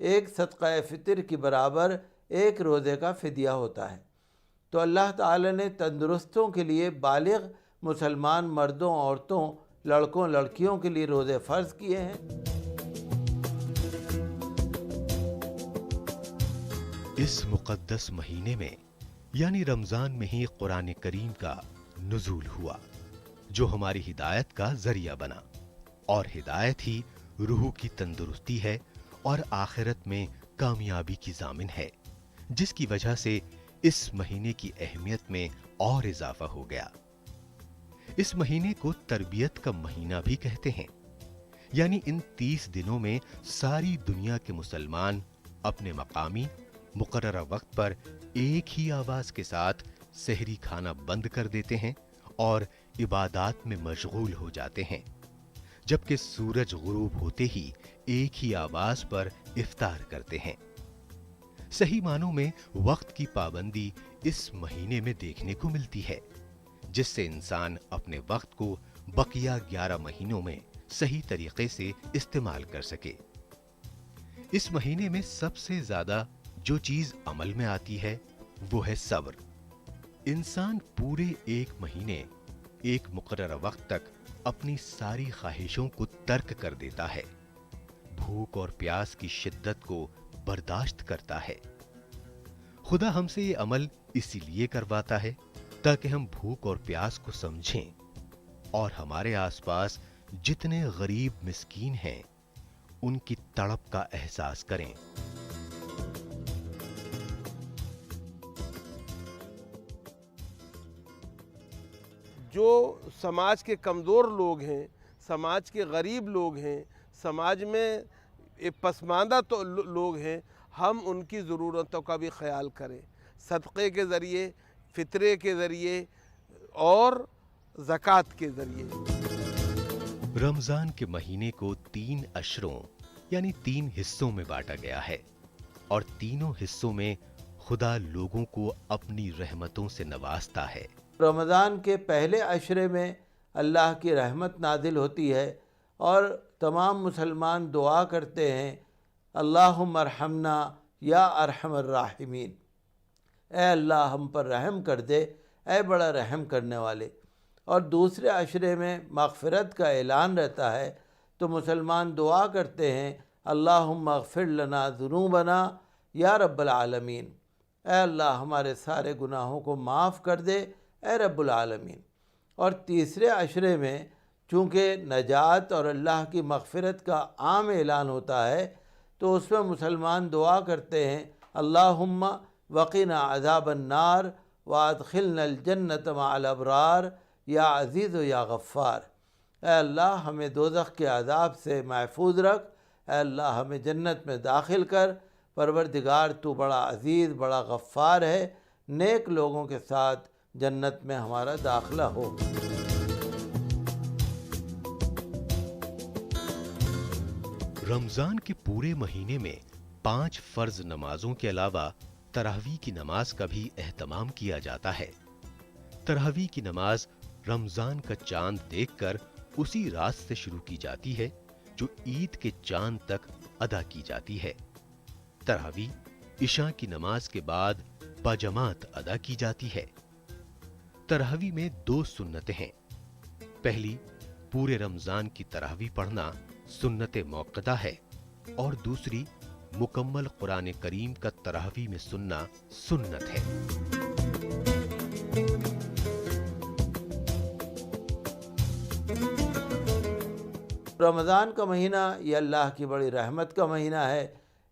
ایک صدقہ فطر کی برابر ایک روزے کا فدیہ ہوتا ہے۔ تو اللہ تعالی نے تندرستوں کے لیے بالغ مسلمان مردوں، عورتوں، لڑکوں، لڑکیوں کے لیے روزے فرض کیے ہیں۔ اس مقدس مہینے میں یعنی رمضان میں ہی قرآن کریم کا نزول ہوا، جو ہماری ہدایت کا ذریعہ بنا، اور ہدایت ہی روح کی تندرستی ہے اور آخرت میں کامیابی کی ضامن ہے، جس کی وجہ سے اس مہینے کی اہمیت میں اور اضافہ ہو گیا۔ اس مہینے کو تربیت کا مہینہ بھی کہتے ہیں، یعنی ان 30 دنوں میں ساری دنیا کے مسلمان اپنے مقامی مقررہ وقت پر ایک ہی آواز کے ساتھ سحری کھانا بند کر دیتے ہیں اور عبادات میں مشغول ہو جاتے ہیں، جبکہ سورج غروب ہوتے ہی ایک ہی آواز پر افطار کرتے ہیں۔ صحیح معنوں میں وقت کی پابندی اس مہینے میں دیکھنے کو ملتی ہے، جس سے انسان اپنے وقت کو بقیہ 11 مہینوں میں صحیح طریقے سے استعمال کر سکے۔ اس مہینے میں سب سے زیادہ جو چیز عمل میں آتی ہے وہ ہے صبر۔ انسان پورے ایک مہینے ایک مقررہ وقت تک اپنی ساری خواہشوں کو ترک کر دیتا ہے، بھوک اور پیاس کی شدت کو برداشت کرتا ہے۔ خدا ہم سے یہ عمل اسی لیے کرواتا ہے تاکہ ہم بھوک اور پیاس کو سمجھیں اور ہمارے آس پاس جتنے غریب مسکین ہیں ان کی تڑپ کا احساس کریں۔ جو سماج کے کمزور لوگ ہیں، سماج کے غریب لوگ ہیں، سماج میں پسماندہ لوگ ہیں، ہم ان کی ضرورتوں کا بھی خیال کریں، صدقے کے ذریعے، فطرے کے ذریعے اور زکوٰۃ کے ذریعے۔ رمضان کے مہینے کو 3 اشروں یعنی 3 حصوں میں بانٹا گیا ہے، اور تینوں حصوں میں خدا لوگوں کو اپنی رحمتوں سے نوازتا ہے۔ رمضان کے پہلے عشرے میں اللہ کی رحمت نازل ہوتی ہے اور تمام مسلمان دعا کرتے ہیں، اللہم ارحمنا یا ارحم الراحمین، اے اللہ ہم پر رحم کر دے، اے بڑا رحم کرنے والے۔ اور دوسرے عشرے میں مغفرت کا اعلان رہتا ہے، تو مسلمان دعا کرتے ہیں، اللہم اغفر لنا ذنوبنا یا رب العالمین، اے اللہ ہمارے سارے گناہوں کو معاف کر دے، اے رب العالمین۔ اور تیسرے عشرے میں چونکہ نجات اور اللہ کی مغفرت کا عام اعلان ہوتا ہے، تو اس میں مسلمان دعا کرتے ہیں، اللہم وقنا عذاب النار وادخلنا الجنت مع الابرار یا عزیز و یا غفار، اے اللہ ہمیں دوزخ کے عذاب سے محفوظ رکھ، اے اللہ ہمیں جنت میں داخل کر، پروردگار تو بڑا عزیز بڑا غفار ہے، نیک لوگوں کے ساتھ جنت میں ہمارا داخلہ ہو۔ رمضان کے پورے مہینے میں 5 فرض نمازوں کے علاوہ تراویح کی نماز کا بھی اہتمام کیا جاتا ہے۔ تراویح کی نماز رمضان کا چاند دیکھ کر اسی رات سے شروع کی جاتی ہے جو عید کے چاند تک ادا کی جاتی ہے۔ تراویح عشاء کی نماز کے بعد باجماعت ادا کی جاتی ہے۔ تراویح میں 2 سنتیں ہیں۔ پہلی، پورے رمضان کی تراویح پڑھنا سنت موقدہ ہے، اور دوسری، مکمل قرآن کریم کا تراویح میں سننا سنت ہے۔ رمضان کا مہینہ یہ اللہ کی بڑی رحمت کا مہینہ ہے،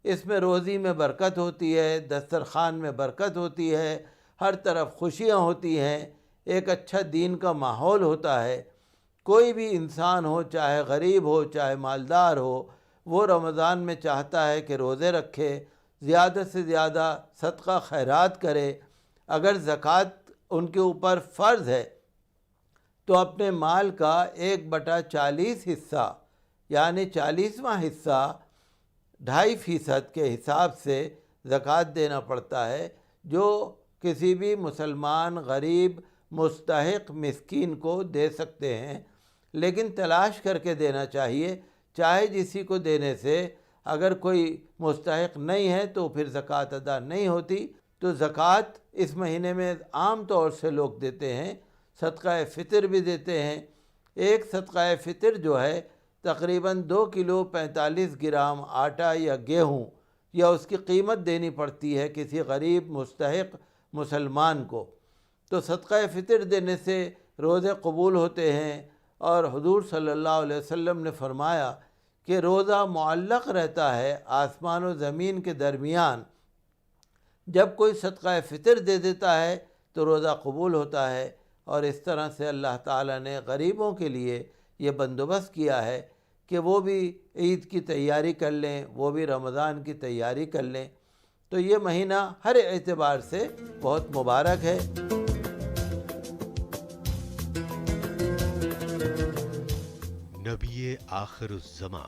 اس میں روزی میں برکت ہوتی ہے، دسترخوان میں برکت ہوتی ہے، ہر طرف خوشیاں ہوتی ہیں، ایک اچھا دین کا ماحول ہوتا ہے۔ کوئی بھی انسان ہو، چاہے غریب ہو چاہے مالدار ہو، وہ رمضان میں چاہتا ہے کہ روزے رکھے، زیادہ سے زیادہ صدقہ خیرات کرے۔ اگر زکوٰۃ ان کے اوپر فرض ہے تو اپنے مال کا 1/40 حصہ یعنی 40واں حصہ 2.5% کے حساب سے زکوٰۃ دینا پڑتا ہے، جو کسی بھی مسلمان غریب مستحق مسکین کو دے سکتے ہیں، لیکن تلاش کر کے دینا چاہیے، چاہے جسی کو دینے سے اگر کوئی مستحق نہیں ہے تو پھر زکوٰۃ ادا نہیں ہوتی۔ تو زکوٰۃ اس مہینے میں عام طور سے لوگ دیتے ہیں، صدقہ فطر بھی دیتے ہیں۔ ایک صدقہ فطر جو ہے تقریباً 2 کلو 45 گرام آٹا یا گیہوں یا اس کی قیمت دینی پڑتی ہے کسی غریب مستحق مسلمان کو۔ تو صدقہ فطر دینے سے روزے قبول ہوتے ہیں، اور حضور صلی اللہ علیہ وسلم نے فرمایا کہ روزہ معلق رہتا ہے آسمان و زمین کے درمیان، جب کوئی صدقہ فطر دے دیتا ہے تو روزہ قبول ہوتا ہے۔ اور اس طرح سے اللہ تعالیٰ نے غریبوں کے لیے یہ بندوبست کیا ہے کہ وہ بھی عید کی تیاری کر لیں، وہ بھی رمضان کی تیاری کر لیں۔ تو یہ مہینہ ہر اعتبار سے بہت مبارک ہے۔ نبی آخر الزماں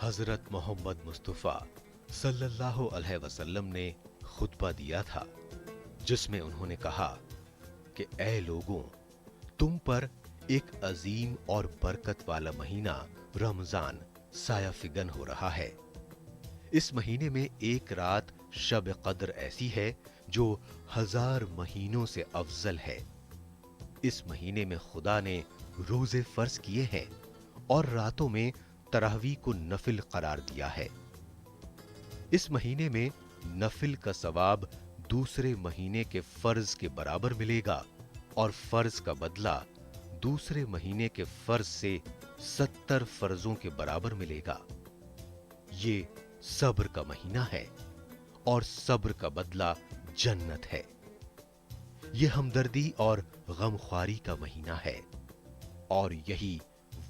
حضرت محمد مصطفیٰ صلی اللہ علیہ وسلم نے خطبہ دیا تھا، جس میں انہوں نے کہا کہ اے لوگوں، تم پر ایک عظیم اور برکت والا مہینہ رمضان سایہ فگن ہو رہا ہے۔ اس مہینے میں ایک رات شب قدر ایسی ہے جو 1000 مہینوں سے افضل ہے۔ اس مہینے میں خدا نے روزے فرض کیے ہیں اور راتوں میں تراویح کو نفل قرار دیا ہے۔ اس مہینے میں نفل کا ثواب دوسرے مہینے کے فرض کے برابر ملے گا، اور فرض کا بدلہ دوسرے مہینے کے فرض سے 70 فرضوں کے برابر ملے گا۔ یہ صبر کا مہینہ ہے، اور صبر کا بدلہ جنت ہے۔ یہ ہمدردی اور غمخواری کا مہینہ ہے، اور یہی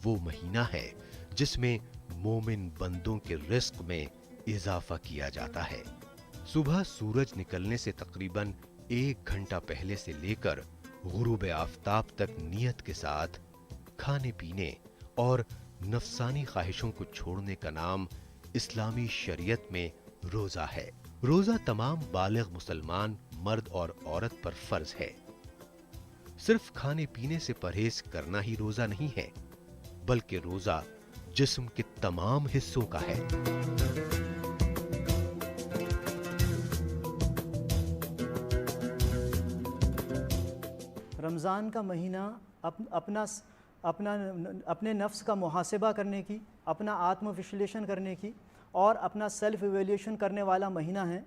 وہ مہینہ ہے جس میں مومن بندوں کے رزق میں اضافہ کیا جاتا ہے۔ صبح سورج نکلنے سے تقریباً 1 گھنٹہ پہلے سے لے کر غروب آفتاب تک نیت کے ساتھ کھانے پینے اور نفسانی خواہشوں کو چھوڑنے کا نام اسلامی شریعت میں روزہ ہے۔ روزہ تمام بالغ مسلمان مرد اور عورت پر فرض ہے۔ صرف کھانے پینے سے پرہیز کرنا ہی روزہ نہیں ہے، بلکہ روزہ جسم کے تمام حصوں کا ہے۔ رمضان کا مہینہ اپنے نفس کا محاسبہ کرنے کی، اپنا آتم وشلیشن کرنے کی اور اپنا سیلف ایویلیوشن کرنے والا مہینہ ہے۔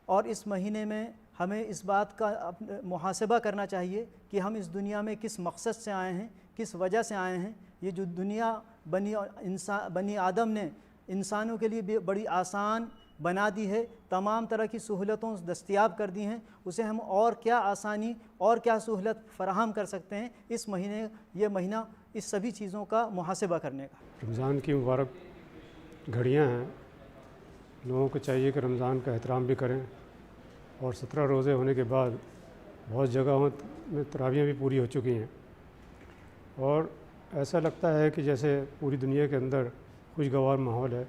اور اس مہینے میں ہمیں اس بات کا محاسبہ کرنا چاہیے کہ ہم اس دنیا میں کس مقصد سے آئے ہیں، کس وجہ سے آئے ہیں۔ یہ جو دنیا بنی آدم نے انسانوں کے لیے بڑی آسان بنا دی ہے، تمام طرح کی سہولتوں دستیاب کر دی ہیں، اسے ہم اور کیا آسانی اور کیا سہولت فراہم کر سکتے ہیں۔ اس مہینے یہ مہینہ اس سبھی چیزوں کا محاسبہ کرنے کا۔ رمضان کی مبارک گھڑیاں ہیں، لوگوں کو چاہیے کہ رمضان کا احترام بھی کریں، اور 17 روزے ہونے کے بعد بہت جگہوں میں تراویحیں بھی پوری ہو چکی ہیں، اور ایسا لگتا ہے کہ جیسے پوری دنیا کے اندر خوشگوار ماحول ہے،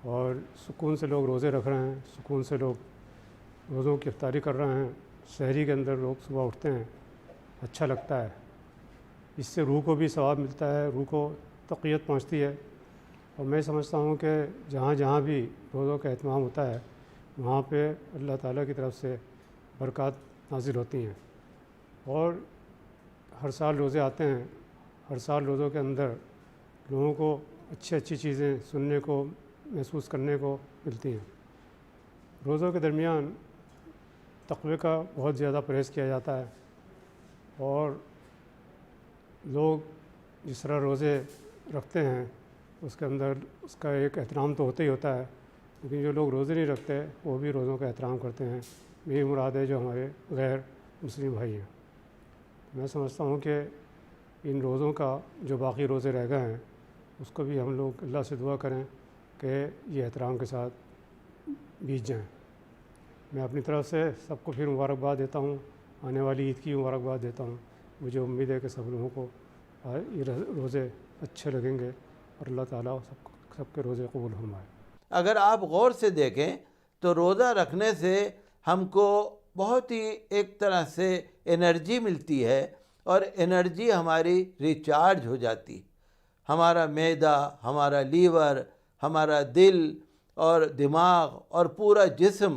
اور سکون سے لوگ روزے رکھ رہے ہیں، سکون سے لوگ روزوں کی افطاری کر رہے ہیں، سحری کے اندر لوگ صبح اٹھتے ہیں، اچھا لگتا ہے۔ اس سے روح کو بھی ثواب ملتا ہے، روح کو تقویت پہنچتی ہے، اور میں سمجھتا ہوں کہ جہاں جہاں بھی روزوں کا اہتمام ہوتا ہے وہاں پہ اللہ تعالیٰ کی طرف سے برکات نازل ہوتی ہیں، اور ہر سال روزے آتے ہیں، ہر سال روزوں کے اندر لوگوں کو اچھی چیزیں سننے کو، محسوس کرنے کو ملتی ہیں۔ روزوں کے درمیان تقوی کا بہت زیادہ پرہیز کیا جاتا ہے، اور لوگ جس طرح روزے رکھتے ہیں اس کے اندر اس کا ایک احترام تو ہوتا ہی ہوتا ہے، لیکن جو لوگ روزے نہیں رکھتے وہ بھی روزوں کا احترام کرتے ہیں۔ یہی مراد ہے جو ہمارے غیر مسلم بھائی ہیں۔ میں سمجھتا ہوں کہ ان روزوں کا جو باقی روزے رہ گئے ہیں اس کو بھی ہم لوگ اللہ سے دعا کریں کہ یہ احترام کے ساتھ بیت جائیں۔ میں اپنی طرف سے سب کو پھر مبارکباد دیتا ہوں، آنے والی عید کی مبارکباد دیتا ہوں۔ مجھے امید ہے کہ سب لوگوں کو یہ روزے اچھے لگیں گے، اور اللہ تعالیٰ سب کے روزے قبول فرمائے۔ اگر آپ غور سے دیکھیں تو روزہ رکھنے سے ہم کو بہت ہی ایک طرح سے انرجی ملتی ہے، اور انرجی ہماری ریچارج ہو جاتی۔ ہمارا معدہ، ہمارا لیور، ہمارا دل اور دماغ اور پورا جسم،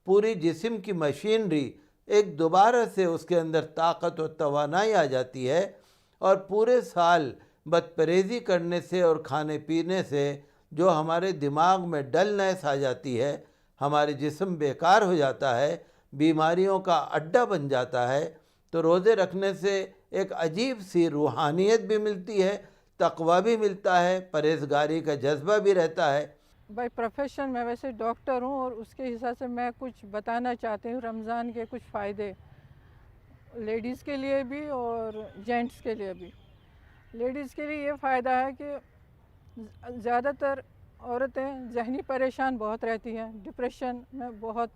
پوری جسم کی مشینری ایک دوبارہ سے اس کے اندر طاقت و توانائی آ جاتی ہے، اور پورے سال بد پرہیزی کرنے سے اور کھانے پینے سے جو ہمارے دماغ میں ڈلنیس آ جاتی ہے، ہمارے جسم بیکار ہو جاتا ہے، بیماریوں کا اڈا بن جاتا ہے، تو روزے رکھنے سے ایک عجیب سی روحانیت بھی ملتی ہے، تقوی بھی ملتا ہے، پرہیزگاری کا جذبہ بھی رہتا ہے۔ بائی پروفیشن میں ویسے ڈاکٹر ہوں، اور اس کے حساب سے میں کچھ بتانا چاہتی ہوں رمضان کے کچھ فائدے لیڈیز کے لیے بھی اور جینٹس کے لیے بھی۔ لیڈیز کے لیے یہ فائدہ ہے کہ زیادہ تر عورتیں ذہنی پریشان بہت رہتی ہیں، ڈپریشن میں بہت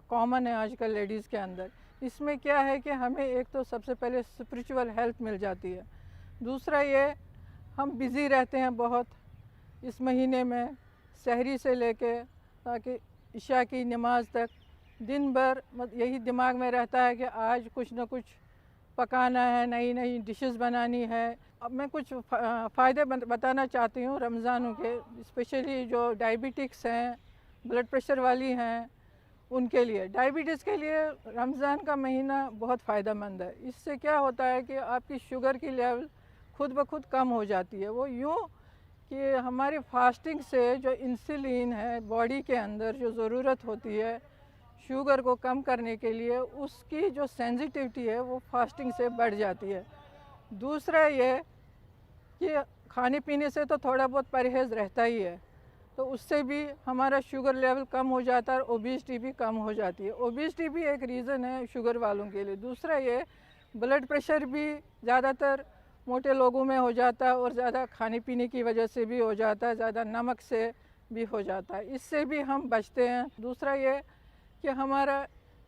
کامن ہے آج کل لیڈیز کے اندر۔ اس میں کیا ہے کہ ہمیں ایک تو سب سے پہلے اسپریچول ہیلپ مل جاتی ہے، دوسرا یہ ہم بزی رہتے ہیں بہت اس مہینے میں، سحری سے لے کے تاکہ عشاء کی نماز تک دن بھر یہی دماغ میں رہتا ہے کہ آج کچھ نہ کچھ پکانا ہے، نئی نئی ڈشز بنانی ہے۔ اب میں کچھ فائدے بتانا چاہتی ہوں رمضانوں کے، اسپیشلی جو ڈائبٹکس ہیں، بلڈ پریشر والی ہیں، ان کے لیے۔ ڈائبٹیز کے لیے رمضان کا مہینہ بہت فائدہ مند ہے۔ اس سے کیا ہوتا ہے کہ آپ کی شوگر کی لیول خود بخود کم ہو جاتی ہے۔ وہ یوں کہ ہماری فاسٹنگ سے جو انسولین ہے باڈی کے اندر جو ضرورت ہوتی ہے شوگر کو کم کرنے کے لیے، اس کی جو سینسیٹیوٹی ہے وہ فاسٹنگ سے بڑھ جاتی ہے۔ دوسرا یہ کہ کھانے پینے سے تو تھوڑا بہت پرہیز رہتا ہی ہے، تو اس سے بھی ہمارا شوگر لیول کم ہو جاتا ہے اور اوبیسٹی بھی کم ہو جاتی ہے۔ اوبیسٹی بھی ایک ریزن ہے شوگر والوں کے لیے۔ دوسرا یہ بلڈ پریشر بھی زیادہ تر موٹے لوگوں میں ہو جاتا ہے، اور زیادہ کھانے پینے کی وجہ سے بھی ہو جاتا ہے، زیادہ نمک سے بھی ہو جاتا ہے، اس سے بھی ہم بچتے ہیں۔ دوسرا یہ کہ ہمارا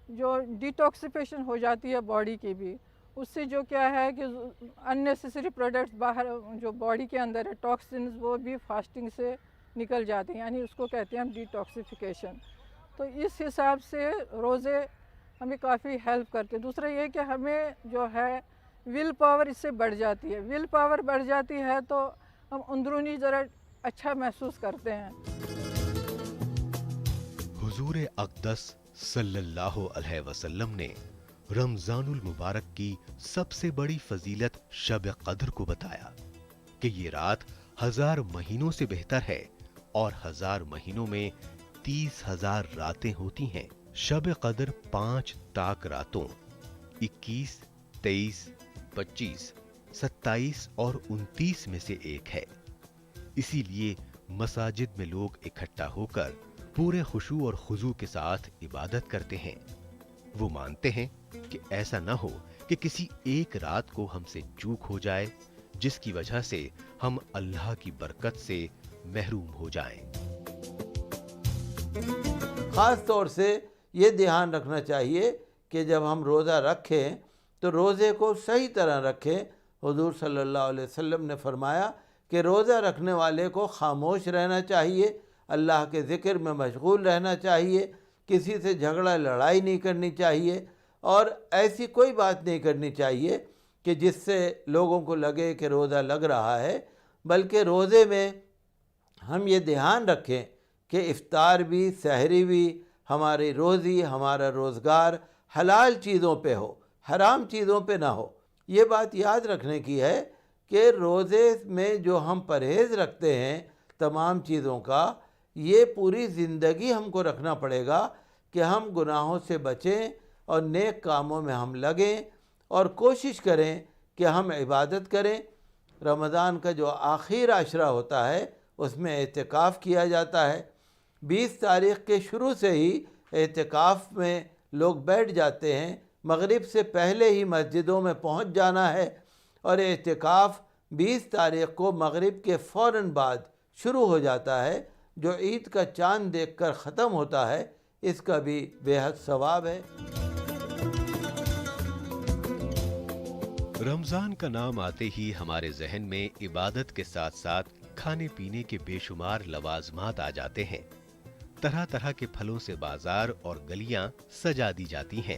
جو ڈیٹاکسیفیشن ہو جاتی ہے باڈی کی بھی، اس سے جو کیا ہے کہ اننیسیسری پروڈکٹس باہر جو باڈی کے اندر ہے ٹاکسنز، وہ بھی فاسٹنگ سے نکل جاتے ہیں، یعنی اس کو کہتے ہیں ہم ڈیٹاکسیفیکیشن۔ تو اس حساب سے روزے ہمیں کافی ہیلپ کرتے ہیں۔ دوسرا یہ کہ ہمیں جو ہے ول پاور اس سے بڑھ جاتی ہے۔ ول پاور بڑھ جاتی ہے تو ہم اندرونی ذرا اچھا محسوس کرتے ہیں۔ حضور اقدس صلی اللہ علیہ وسلم نے رمضان المبارک کی سب سے بڑی فضیلت شب قدر کو بتایا کہ یہ رات 1000 مہینوں سے بہتر ہے، اور 1000 مہینوں میں 30,000 راتیں ہوتی ہیں۔ شب قدر 5 طاق راتوں 21، 23، 25، 27 اور 29 میں سے ایک ہے۔ اسی لیے مساجد میں لوگ اکٹھا ہو کر پورے خشوع اور خضوع کے ساتھ عبادت کرتے ہیں۔ وہ مانتے ہیں کہ ایسا نہ ہو کہ کسی ایک رات کو ہم سے چوک ہو جائے، جس کی وجہ سے ہم اللہ کی برکت سے محروم ہو جائیں۔ خاص طور سے یہ دھیان رکھنا چاہیے کہ جب ہم روزہ رکھیں تو روزے کو صحیح طرح رکھیں۔ حضور صلی اللہ علیہ وسلم نے فرمایا کہ روزہ رکھنے والے کو خاموش رہنا چاہیے، اللہ کے ذکر میں مشغول رہنا چاہیے، کسی سے جھگڑا لڑائی نہیں کرنی چاہیے، اور ایسی کوئی بات نہیں کرنی چاہیے کہ جس سے لوگوں کو لگے کہ روزہ لگ رہا ہے، بلکہ روزے میں ہم یہ دھیان رکھیں کہ افطار بھی، سحری بھی، ہماری روزی، ہمارا روزگار حلال چیزوں پہ ہو، حرام چیزوں پہ نہ ہو۔ یہ بات یاد رکھنے کی ہے کہ روزے میں جو ہم پرہیز رکھتے ہیں تمام چیزوں کا، یہ پوری زندگی ہم کو رکھنا پڑے گا کہ ہم گناہوں سے بچیں اور نیک کاموں میں ہم لگیں، اور کوشش کریں کہ ہم عبادت کریں۔ رمضان کا جو آخر عشرہ ہوتا ہے اس میں اعتکاف کیا جاتا ہے۔ 20 تاریخ کے شروع سے ہی اعتکاف میں لوگ بیٹھ جاتے ہیں، مغرب سے پہلے ہی مسجدوں میں پہنچ جانا ہے، اور اعتکاف 20 تاریخ کو مغرب کے فوراً بعد شروع ہو جاتا ہے، جو عید کا چاند دیکھ کر ختم ہوتا ہے۔ اس کا بھی بے حد ثواب ہے۔ رمضان کا نام آتے ہی ہمارے ذہن میں عبادت کے ساتھ ساتھ کھانے پینے کے بے شمار لوازمات آ جاتے ہیں۔ طرح طرح کے پھلوں سے بازار اور گلیاں سجا دی جاتی ہیں۔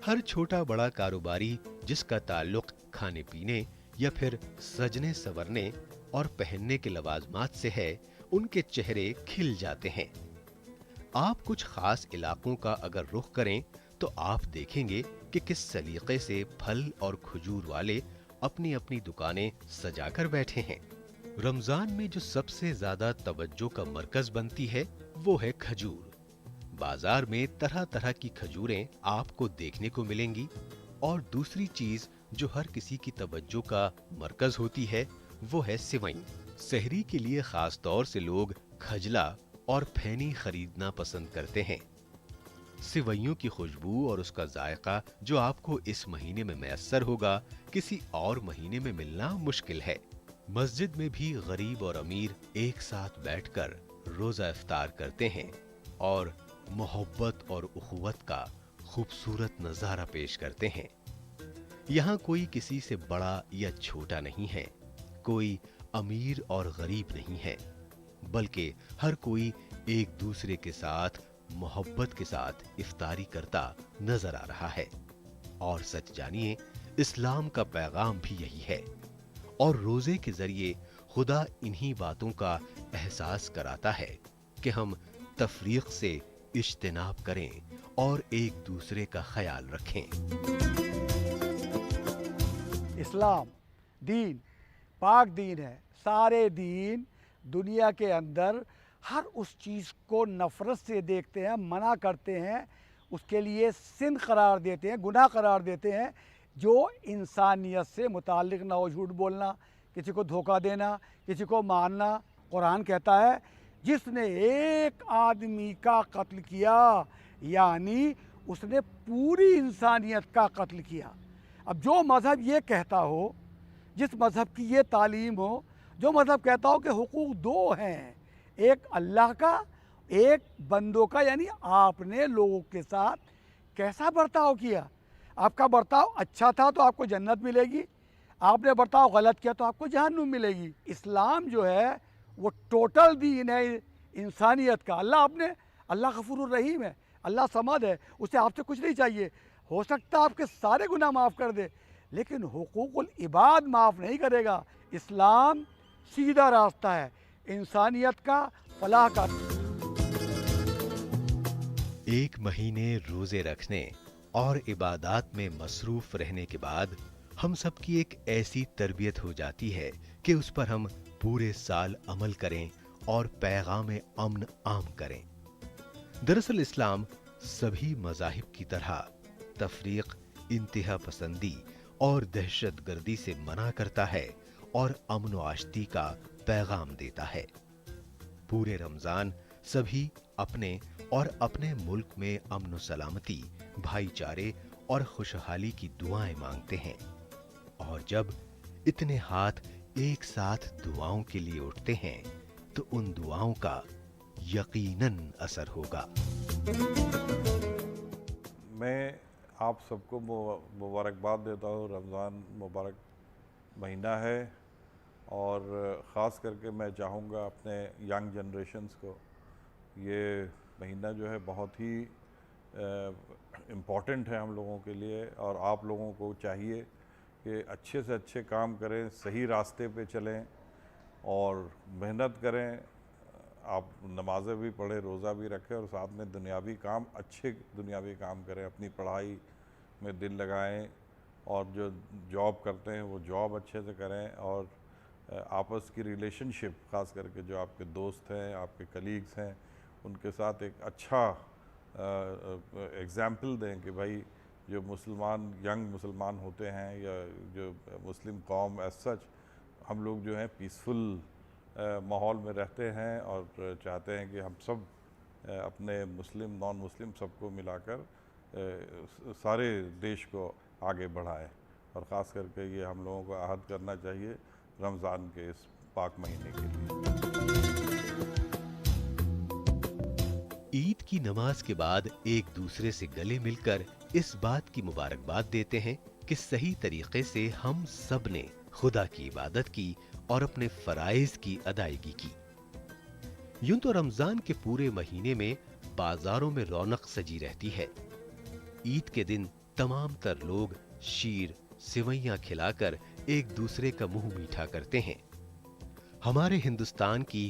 ہر چھوٹا بڑا کاروباری جس کا تعلق کھانے پینے یا پھر سجنے سورنے اور پہننے کے لوازمات سے ہے، ان کے چہرے کھل جاتے ہیں۔ آپ کچھ خاص علاقوں کا اگر رخ کریں تو آپ دیکھیں گے کہ کس سلیقے سے پھل اور کھجور والے اپنی اپنی دکانیں سجا کر بیٹھے ہیں۔ رمضان میں جو سب سے زیادہ توجہ کا مرکز بنتی ہے وہ ہے کھجور۔ بازار میں طرح طرح کی کھجوریں آپ کو دیکھنے کو ملیں گی، اور دوسری چیز جو ہر کسی کی توجہ کا مرکز ہوتی ہے وہ ہے سیوئیں۔ سحری کے لیے خاص طور سے لوگ کھجلا اور پھینی خریدنا پسند کرتے ہیں۔ سیوئیوں کی خوشبو اور اس کا ذائقہ جو آپ کو اس مہینے میں میسر ہوگا، کسی اور مہینے میں ملنا مشکل ہے۔ مسجد میں بھی غریب اور امیر ایک ساتھ بیٹھ کر روزہ افطار کرتے ہیں اور محبت اور اخوت کا خوبصورت نظارہ پیش کرتے ہیں۔ یہاں کوئی کسی سے بڑا یا چھوٹا نہیں ہے، کوئی امیر اور غریب نہیں ہے، بلکہ ہر کوئی ایک دوسرے کے ساتھ محبت کے ساتھ افطاری کرتا نظر آ رہا ہے۔ اور سچ جانیے، اسلام کا پیغام بھی یہی ہے، اور روزے کے ذریعے خدا انہی باتوں کا احساس کراتا ہے کہ ہم تفریق سے اجتناب کریں اور ایک دوسرے کا خیال رکھیں۔ اسلام دین پاک دین ہے۔ سارے دین دنیا کے اندر ہر اس چیز کو نفرت سے دیکھتے ہیں، منع کرتے ہیں، اس کے لیے سن قرار دیتے ہیں، گناہ قرار دیتے ہیں جو انسانیت سے متعلق نہ ہو۔ جھوٹ بولنا، کسی کو دھوکہ دینا، کسی کو مارنا۔ قرآن کہتا ہے جس نے ایک آدمی کا قتل کیا یعنی اس نے پوری انسانیت کا قتل کیا۔ اب جو مذہب یہ کہتا ہو، جس مذہب کی یہ تعلیم ہو، جو مذہب کہتا ہو کہ حقوق دو ہیں، ایک اللہ کا، ایک بندوں کا، یعنی آپ نے لوگوں کے ساتھ کیسا برتاؤ کیا۔ آپ کا برتاؤ اچھا تھا تو آپ کو جنت ملے گی، آپ نے برتاؤ غلط کیا تو آپ کو جہنم ملے گی۔ اسلام جو ہے وہ ٹوٹل دین ہے انسانیت کا۔ اللہ غفور الرحیم ہے، اللہ صمد ہے، اسے آپ سے کچھ نہیں چاہیے۔ ہو سکتا ہے آپ کے سارے گناہ معاف کر دے، لیکن حقوق العباد معاف نہیں کرے گا۔ اسلام سیدھا راستہ ہے، انسانیت کا، فلاح کا۔ ایک مہینے روزے رکھنے اور عبادات میں مصروف رہنے کے بعد ہم سب کی ایک ایسی تربیت ہو جاتی ہے کہ اس پر ہم پورے سال عمل کریں اور پیغام امن عام کریں۔ دراصل اسلام سبھی مذاہب کی طرح تفریق، انتہا پسندی اور دہشت گردی سے منع کرتا ہے اور امن و آشتی کا پیغام دیتا ہے۔ پورے رمضان سبھی اپنے اور اپنے ملک میں امن و سلامتی، بھائی چارے اور خوشحالی کی دعائیں مانگتے ہیں، اور جب اتنے ہاتھ ایک ساتھ دعاؤں کے لیے اٹھتے ہیں تو ان دعاؤں کا یقیناً اثر ہوگا۔ میں آپ سب کو مبارکباد دیتا ہوں۔ رمضان مبارک مہینہ ہے، اور خاص کر کے میں چاہوں گا اپنے ینگ جنریشنز کو، یہ مہینہ جو ہے بہت ہی امپورٹنٹ ہے ہم لوگوں کے لیے، اور آپ لوگوں کو چاہیے کہ اچھے سے اچھے کام کریں، صحیح راستے پہ چلیں اور محنت کریں۔ آپ نمازیں بھی پڑھیں، روزہ بھی رکھیں، اور ساتھ میں دنیاوی کام، اچھے دنیاوی کام کریں، اپنی پڑھائی میں دل لگائیں، اور جو جاب کرتے ہیں وہ جاب اچھے سے کریں، اور آپس کی ریلیشن شپ، خاص کر کے جو آپ کے دوست ہیں، آپ کے کلیگز ہیں، ان کے ساتھ ایک اچھا ایگزامپل دیں کہ بھائی جو مسلمان، ینگ مسلمان ہوتے ہیں یا جو مسلم قوم ایز سچ، ہم لوگ جو ہیں پیسفل ماحول میں رہتے ہیں، اور چاہتے ہیں کہ ہم سب اپنے مسلم، نان مسلم سب کو ملا کر سارے دیش کو آگے بڑھائیں، اور خاص کر کے یہ ہم لوگوں کو عہد کرنا چاہیے رمضان کے اس پاک مہینے کے لیے۔ عید کی نماز کے بعد ایک دوسرے سے گلے مل کر اس بات کی مبارکباد دیتے ہیں کہ صحیح طریقے سے ہم سب نے خدا کی عبادت کی اور اپنے فرائض کی ادائیگی کی۔ یوں تو رمضان کے پورے مہینے میں بازاروں میں رونق سجی رہتی ہے۔ عید کے دن تمام تر لوگ شیر، سوئیاں کھلا کر ایک دوسرے کا منہ میٹھا کرتے ہیں۔ ہمارے ہندوستان کی